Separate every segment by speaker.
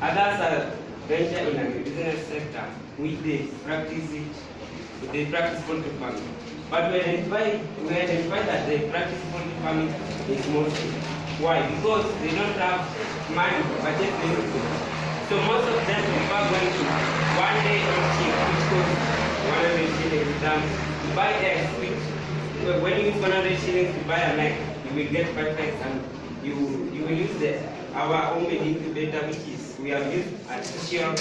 Speaker 1: Others are venture in agribusiness sector, which they practice poultry farming. But we identify that they practice poultry farming is mostly. Why? Because they don't have money to purchase anything. So most of them prefer going to one day on cheap, which costs 100 shillings, to buy eggs, which when you use 100 shillings to buy an egg, you will get 5 eggs, and you will use our homemade incubator, which is we have used artificial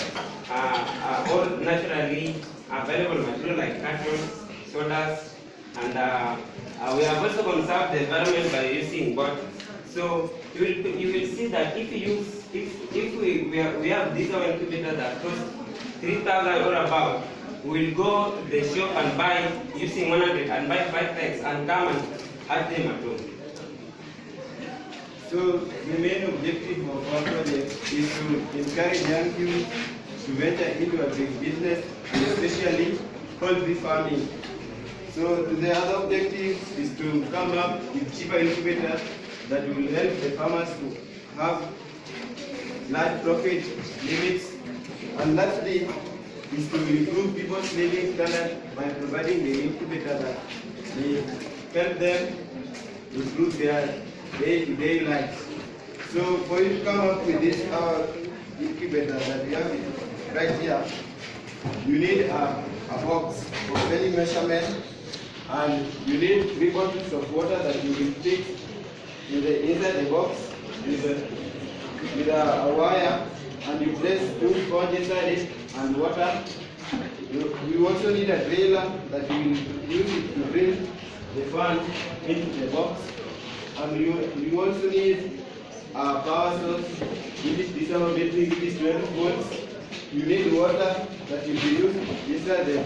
Speaker 1: or naturally available material like cartons, sodas, and we have also conserved the environment by using bottles. So you will see that if we have this our incubator that costs 3,000 or above, we will go to the shop and buy using 100 and buy 5 eggs and come and have them at home.
Speaker 2: So the main objective of our project is to encourage young people to venture into agribusiness, and especially poultry farming. So the other objective is to come up with cheaper incubators that will help the farmers to have large profit limits. And lastly is to improve people's living standard by providing the incubator that may help them improve their day-to-day lives. So for you to come up with this incubator that we have right here, you need a box for any measurement, and you need 3 bottles of water that you will stick inside the box with a wire, and you place 2 sponges inside it and water. You also need a trailer that you will use it to bring the fan into the box. And you also need a power source, which is this our battery, which is 12 volts. You need water that will be used inside the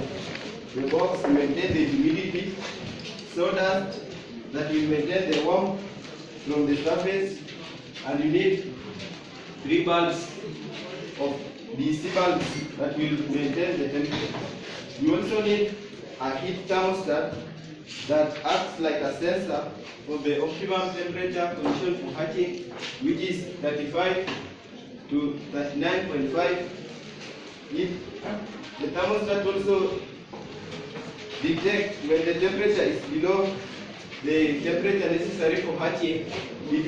Speaker 2: box to maintain the humidity, so that will maintain the warmth from the surface. And you need 3 bulbs of DC bulbs that will maintain the temperature. You also need a heat thermostat that acts like a sensor for the optimum temperature condition for hatching, which is 35 to 39.5. The thermostat also detects when the temperature is below the temperature necessary for hatching. It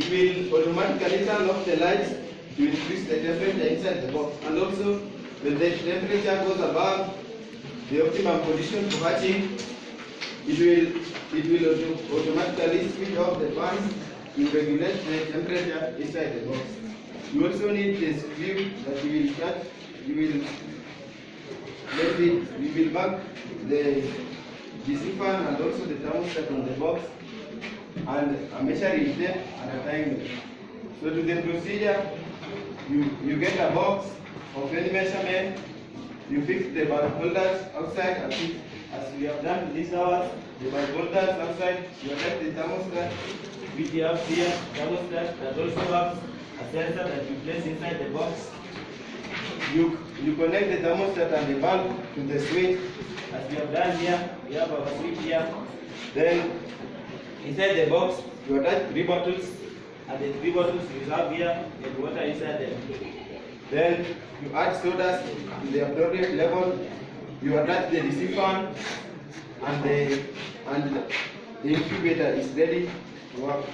Speaker 2: will automatically turn off the lights to increase the temperature inside the box. And also, when the temperature goes above the optimum condition for hatching, it will automatically switch off the fan to regulate the temperature inside the box. You also need the screw that you will cut. You will mark the DC fan and also the thermostat on the box, and a measuring tape at a time. So to the procedure, you get a box of any measurement. You fix the bulb holders outside, as we have done this hours. The bulb holders outside, you attach the thermostat, which you have here, thermostat that also has a sensor that you place inside the box. You connect the thermostat and the bulb to the switch, as we have done here. We have our switch here. Then inside the box, you attach 3 bottles, and the 3 bottles you have here, and water inside them. Then you add sodas to the appropriate level. You attach the DC fan, and the incubator is ready to work.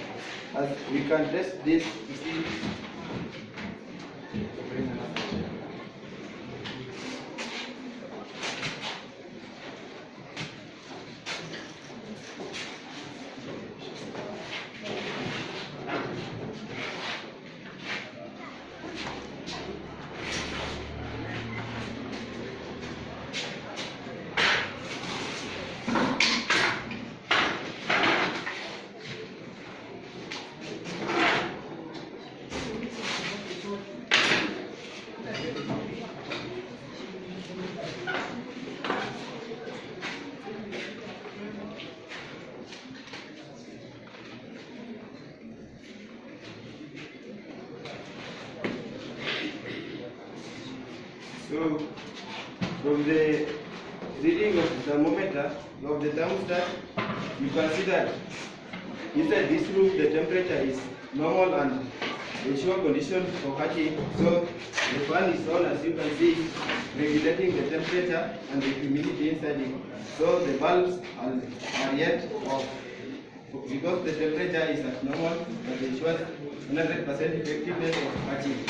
Speaker 2: As we can test this to see. So, from the reading of the thermometer, of the thermostat, you can see that inside this room the temperature is normal and ensure conditions for hatching. So the fan is on, as you can see, regulating the temperature and the humidity inside it. So the bulbs are yet off. Because the temperature is at normal, that ensures 100% effectiveness of hatching.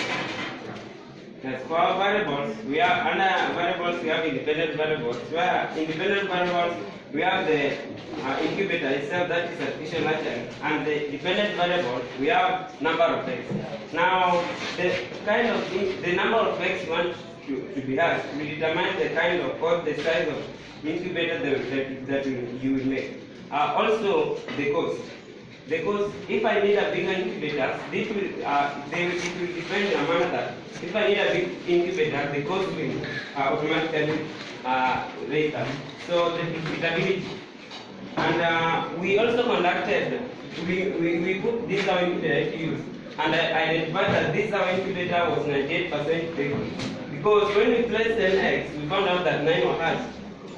Speaker 1: Yes, for our variables, we have under variables we have independent variables. Where independent variables we have the incubator itself, that is artificial hatchery, and the dependent variable we have number of eggs. Now the number of eggs you want to be hatched will determine the kind of or the size of incubator that you will make. Also the cost. Because if I need a bigger incubator, it will depend on the amount that if I need a big incubator, the cost will automatically raise up. So the profitability. And we also conducted, we put this our incubator to use, and I identified that this our incubator was 98% big. Because when we placed 10 eggs, we found out that 9 were hatched.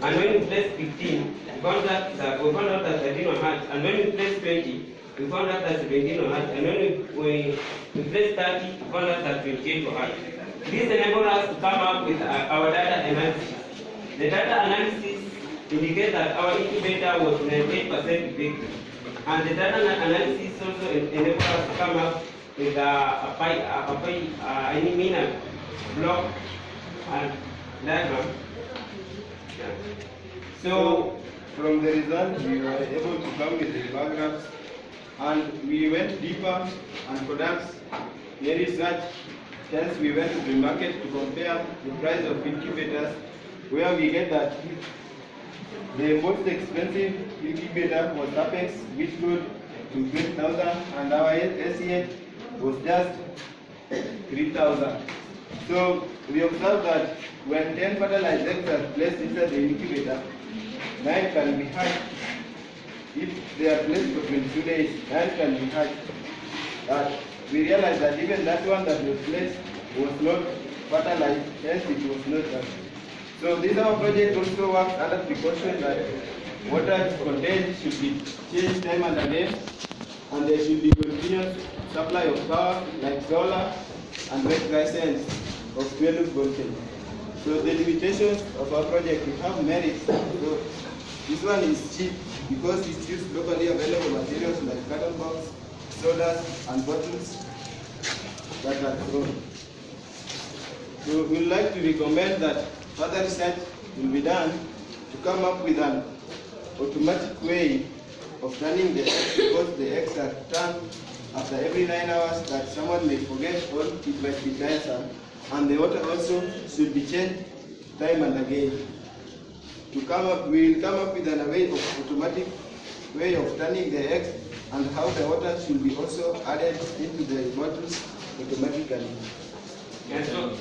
Speaker 1: And when we placed 15, we found out that 13 were hatched. And when we placed 20, we found out that 17 were hatched. And when we placed 30, we found out that 28 were hatched. This enabled us to come up with our data analysis. The data analysis indicates that our incubator was 98% big. And the data analysis also enabled us to come up with a block and diagram. Yeah.
Speaker 2: So from the result, we were able to come with the bar graphs, and we went deeper and products the research. Hence, we went to the market to compare the price of incubators, where we get that the most expensive incubator was Apex, which stood to 20,000, and our SEH was just 3,000. So we observed that when 10 fertilized eggs are placed inside the incubator, 9 can be hatched. If they are placed for 22 days, 9 can be hatched. We realized that even that one that was placed was not fertilized, hence it was not hatched. So this our project also works under precaution that water content should be changed time and again, and there should be continuous supply of power like solar and wet dry cells of 12 voltage. So the limitations of our project, we have merits. So this one is cheap because it uses locally available materials like carton box, sodas, and bottles that are thrown. So we would like to recommend that further research will be done to come up with an automatic way of turning the eggs, because the eggs are turned after every 9 hours, that someone may forget or it might be tiresome. And the water also should be changed time and again. We will come up with an way of automatic way of turning the eggs, and how the water should be also added into the bottles automatically.
Speaker 1: And so